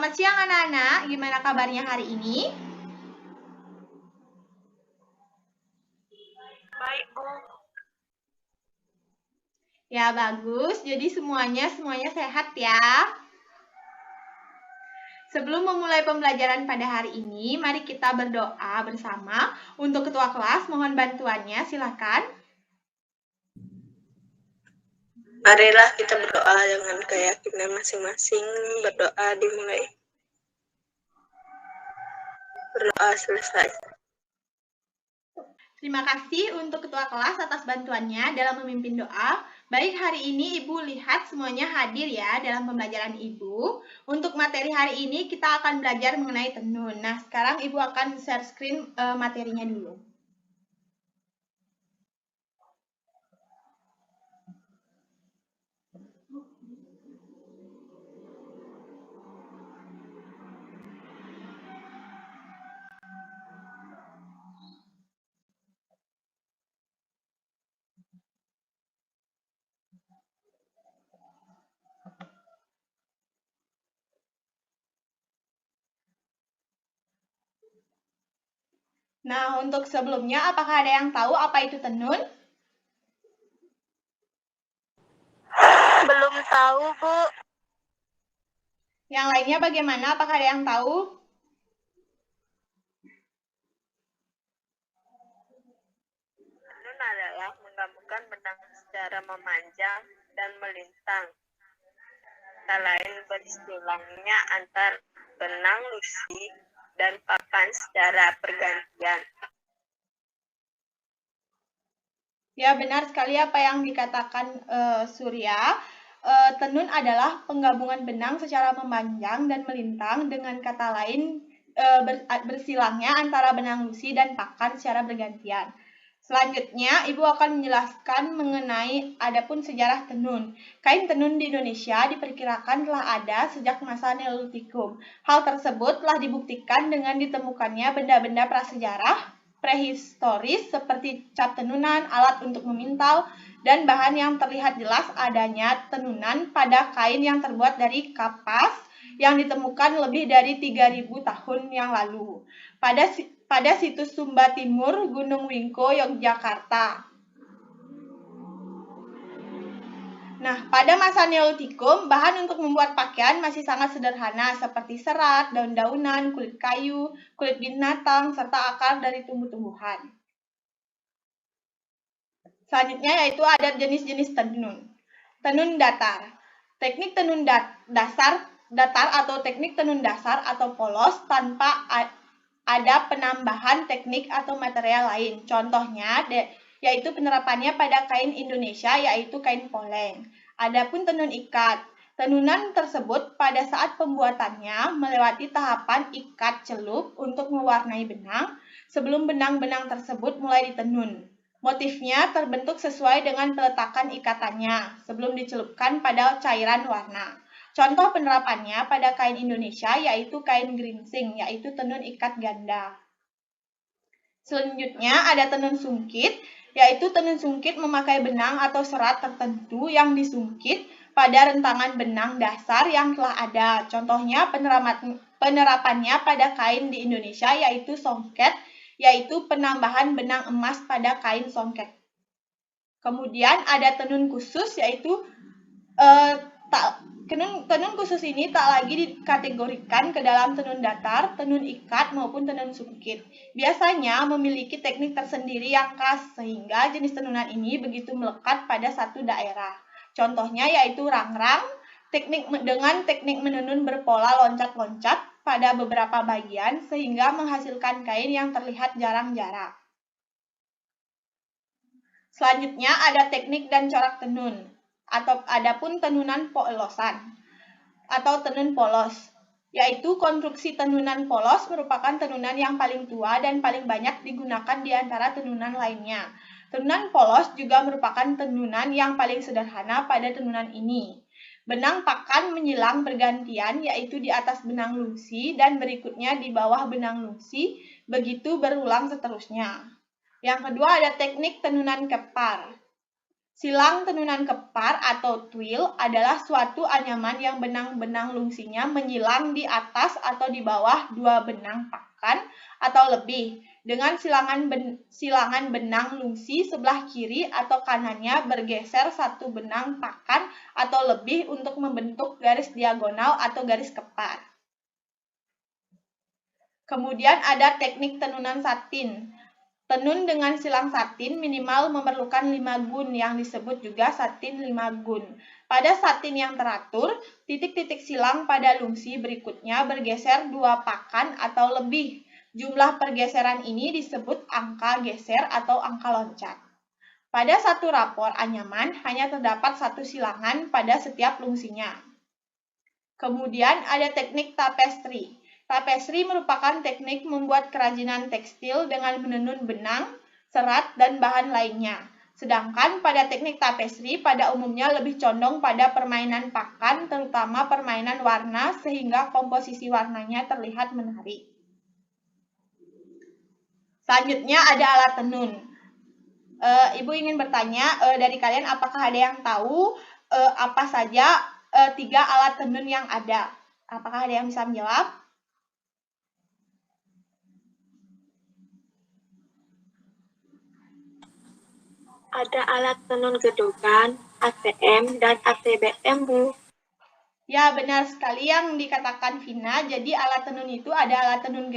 Selamat siang anak-anak, gimana kabarnya hari ini? Baik, Bu. Ya bagus, jadi semuanya sehat ya. Sebelum memulai pembelajaran pada hari ini, mari kita berdoa bersama. Untuk ketua kelas, mohon bantuannya, silakan. Marilah kita berdoa dengan keyakinan masing-masing. Berdoa dimulai. Berdoa selesai. Terima kasih untuk ketua kelas atas bantuannya dalam memimpin doa. Baik, hari ini Ibu lihat semuanya hadir ya dalam pembelajaran Ibu. Untuk materi hari ini kita akan belajar mengenai tenun. Nah, sekarang Ibu akan share screen materinya dulu. Nah, untuk sebelumnya, apakah ada yang tahu apa itu tenun? Belum tahu, Bu. Yang lainnya bagaimana? Apakah ada yang tahu? Tenun adalah menggabungkan benang secara memanjang dan melintang. Kata lain bersilangnya antar benang lusi dan pakan secara pergantian. Ya, benar sekali apa yang dikatakan Surya. Tenun adalah penggabungan benang secara memanjang dan melintang, dengan kata lain bersilangnya antara benang lusi dan pakan secara bergantian. Selanjutnya, Ibu akan menjelaskan mengenai adapun sejarah tenun. Kain tenun di Indonesia diperkirakan telah ada sejak masa Neolitikum. Hal tersebut telah dibuktikan dengan ditemukannya benda-benda prasejarah prehistoris seperti cap tenunan, alat untuk memintal, dan bahan yang terlihat jelas adanya tenunan pada kain yang terbuat dari kapas yang ditemukan lebih dari 3.000 tahun yang lalu pada situs Sumba Timur, Gunung Wingko, Yogyakarta. Nah, pada masa Neolitikum, bahan untuk membuat pakaian masih sangat sederhana seperti serat, daun-daunan, kulit kayu, kulit binatang, serta akar dari tumbuh-tumbuhan. Selanjutnya yaitu ada jenis-jenis tenun. Tenun datar. Teknik tenun datar atau teknik tenun dasar atau polos tanpa ada penambahan teknik atau material lain. Contohnya yaitu penerapannya pada kain Indonesia yaitu kain poleng. Adapun tenun ikat. Tenunan tersebut pada saat pembuatannya melewati tahapan ikat celup untuk mewarnai benang sebelum benang-benang tersebut mulai ditenun. Motifnya terbentuk sesuai dengan peletakan ikatannya sebelum dicelupkan pada cairan warna. Contoh penerapannya pada kain Indonesia yaitu kain geringsing, yaitu tenun ikat ganda. Selanjutnya ada tenun sungkit, yaitu tenun sungkit memakai benang atau serat tertentu yang disungkit pada rentangan benang dasar yang telah ada. Contohnya penerapannya pada kain di Indonesia yaitu songket, yaitu penambahan benang emas pada kain songket. Kemudian ada tenun khusus yaitu tenun khusus ini tak lagi dikategorikan ke dalam tenun datar, tenun ikat maupun tenun sungkit. Biasanya memiliki teknik tersendiri yang khas sehingga jenis tenunan ini begitu melekat pada satu daerah. Contohnya yaitu rangrang, dengan teknik menenun berpola loncat-loncat pada beberapa bagian sehingga menghasilkan kain yang terlihat jarang-jarang. Selanjutnya ada teknik dan corak tenun, atau adapun tenunan polosan atau tenun polos, yaitu konstruksi tenunan polos merupakan tenunan yang paling tua dan paling banyak digunakan di antara tenunan lainnya. Tenunan polos juga merupakan tenunan yang paling sederhana pada tenunan ini. Benang pakan menyilang bergantian, yaitu di atas benang lungsi dan berikutnya di bawah benang lungsi, begitu berulang seterusnya. Yang kedua ada teknik tenunan kepar. Silang tenunan kepar atau twill adalah suatu anyaman yang benang-benang lungsinya menyilang di atas atau di bawah dua benang pakan atau lebih, dengan silangan benang lungsi sebelah kiri atau kanannya bergeser satu benang pakan atau lebih untuk membentuk garis diagonal atau garis kepar. Kemudian ada teknik tenunan satin. Tenun dengan silang satin minimal memerlukan 5 gun yang disebut juga satin 5 gun. Pada satin yang teratur, titik-titik silang pada lungsi berikutnya bergeser 2 pakan atau lebih. Jumlah pergeseran ini disebut angka geser atau angka loncat. Pada satu rapor anyaman hanya terdapat satu silangan pada setiap lungsinya. Kemudian ada teknik tapestry. Tapestry merupakan teknik membuat kerajinan tekstil dengan menenun benang, serat, dan bahan lainnya. Sedangkan pada teknik tapestry pada umumnya lebih condong pada permainan pakan, terutama permainan warna sehingga komposisi warnanya terlihat menarik. Selanjutnya ada alat tenun. Ibu ingin bertanya dari kalian apakah ada yang tahu apa saja 3 alat tenun yang ada? Apakah ada yang bisa menjawab? Ada alat tenun gedogan, ATM, dan ATBM, Bu. Ya, benar sekali yang dikatakan Vina. Jadi alat tenun itu ada alat tenun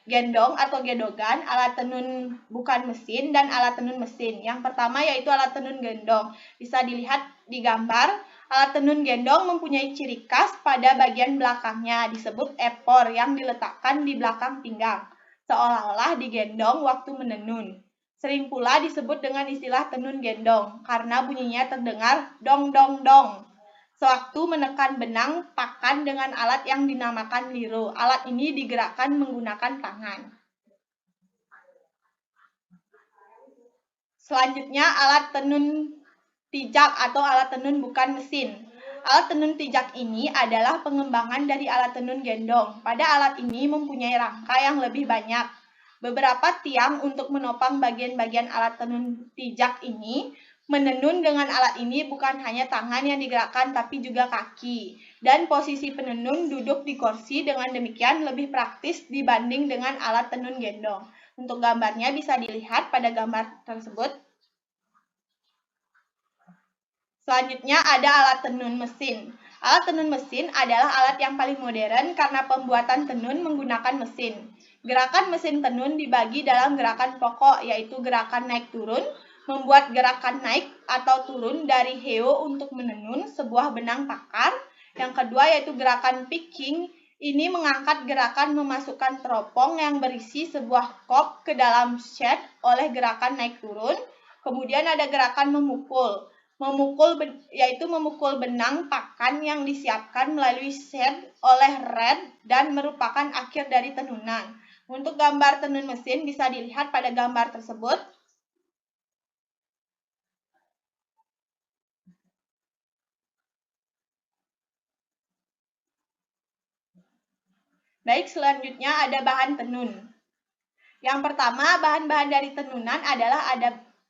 gendong atau gedogan, alat tenun bukan mesin, dan alat tenun mesin. Yang pertama yaitu alat tenun gendong. Bisa dilihat di gambar, alat tenun gendong mempunyai ciri khas pada bagian belakangnya, disebut epor yang diletakkan di belakang pinggang, seolah-olah digendong waktu menenun. Sering pula disebut dengan istilah tenun gendong, karena bunyinya terdengar dong-dong-dong sewaktu menekan benang pakan dengan alat yang dinamakan liro. Alat ini digerakkan menggunakan tangan. Selanjutnya alat tenun tijak atau alat tenun bukan mesin. Alat tenun tijak ini adalah pengembangan dari alat tenun gendong. Pada alat ini mempunyai rangka yang lebih banyak. Beberapa tiang untuk menopang bagian-bagian alat tenun tijak ini. Menenun dengan alat ini bukan hanya tangan yang digerakkan tapi juga kaki. Dan posisi penenun duduk di kursi dengan demikian lebih praktis dibanding dengan alat tenun gendong. Untuk gambarnya bisa dilihat pada gambar tersebut. Selanjutnya ada alat tenun mesin. Alat tenun mesin adalah alat yang paling modern karena pembuatan tenun menggunakan mesin. Gerakan mesin tenun dibagi dalam gerakan pokok, yaitu gerakan naik turun, membuat gerakan naik atau turun dari heo untuk menenun sebuah benang pakan. Yang kedua yaitu gerakan picking, ini mengangkat gerakan memasukkan teropong yang berisi sebuah kop ke dalam shed oleh gerakan naik turun. Kemudian ada gerakan memukul. Yaitu memukul benang pakan yang disiapkan melalui shed oleh red dan merupakan akhir dari tenunan. Untuk gambar tenun mesin bisa dilihat pada gambar tersebut. Baik, selanjutnya ada bahan tenun. Yang pertama, bahan-bahan dari tenunan adalah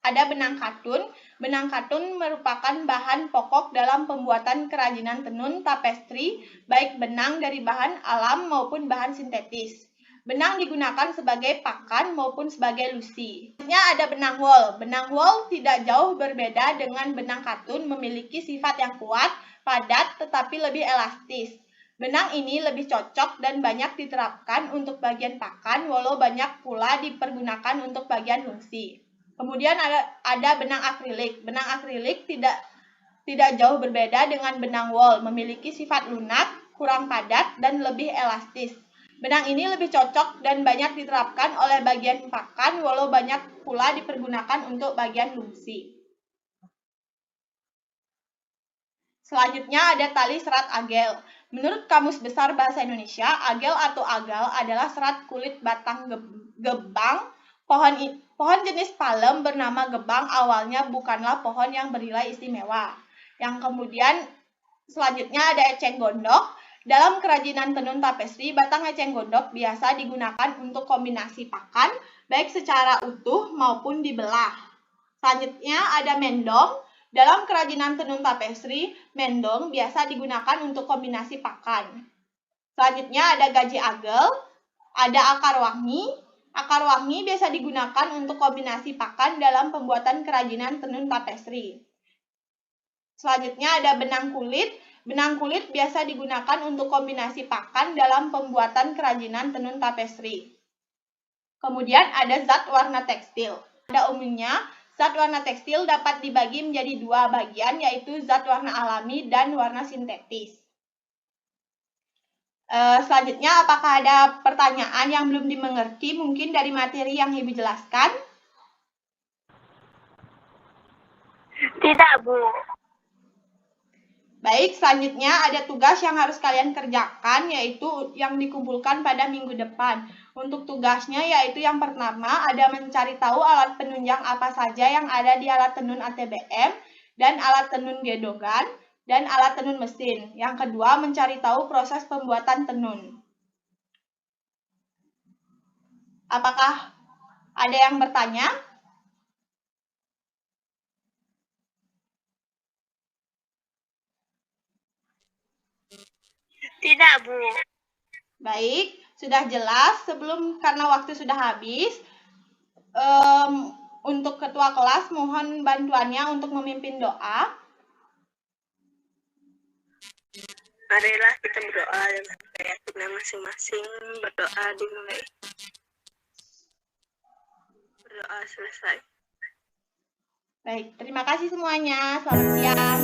ada benang katun. Benang katun merupakan bahan pokok dalam pembuatan kerajinan tenun tapestri, baik benang dari bahan alam maupun bahan sintetis. Benang digunakan sebagai pakan maupun sebagai lusi. Selanjutnya ada benang wol. Benang wol tidak jauh berbeda dengan benang katun, memiliki sifat yang kuat, padat, tetapi lebih elastis. Benang ini lebih cocok dan banyak diterapkan untuk bagian pakan, walau banyak pula dipergunakan untuk bagian lungsi. Kemudian ada benang akrilik. Benang akrilik tidak jauh berbeda dengan benang wol, memiliki sifat lunak, kurang padat, dan lebih elastis. Benang ini lebih cocok dan banyak diterapkan oleh bagian pakan, walau banyak pula dipergunakan untuk bagian lungsi. Selanjutnya ada tali serat agel. Menurut Kamus Besar Bahasa Indonesia, agel atau agal adalah serat kulit batang gebang. Pohon jenis palem bernama gebang awalnya bukanlah pohon yang bernilai istimewa. Yang kemudian selanjutnya ada eceng gondok. Dalam kerajinan tenun tapestri, batang eceng gondok biasa digunakan untuk kombinasi pakan, baik secara utuh maupun dibelah. Selanjutnya ada mendong. Dalam kerajinan tenun tapestri, mendong biasa digunakan untuk kombinasi pakan. Selanjutnya ada gaji agel, ada akar wangi. Akar wangi biasa digunakan untuk kombinasi pakan dalam pembuatan kerajinan tenun tapestri. Selanjutnya ada benang kulit. Benang kulit biasa digunakan untuk kombinasi pakan dalam pembuatan kerajinan tenun tapestri. Kemudian ada zat warna tekstil. Pada umumnya, zat warna tekstil dapat dibagi menjadi dua bagian, yaitu zat warna alami dan warna sintetis. Selanjutnya, apakah ada pertanyaan yang belum dimengerti mungkin dari materi yang Ibu jelaskan? Tidak, Bu. Baik, selanjutnya ada tugas yang harus kalian kerjakan, yaitu yang dikumpulkan pada minggu depan. Untuk tugasnya yaitu yang pertama ada mencari tahu alat penunjang apa saja yang ada di alat tenun ATBM dan alat tenun gedogan dan alat tenun mesin. Yang kedua mencari tahu proses pembuatan tenun. Apakah ada yang bertanya? Tidak, Bu. Baik, sudah jelas. Karena waktu sudah habis, untuk ketua kelas mohon bantuannya untuk memimpin doa. Marilah kita berdoa dengan keyakinan masing-masing. Berdoa dimulai. Berdoa selesai. Baik, terima kasih semuanya. Selamat siang.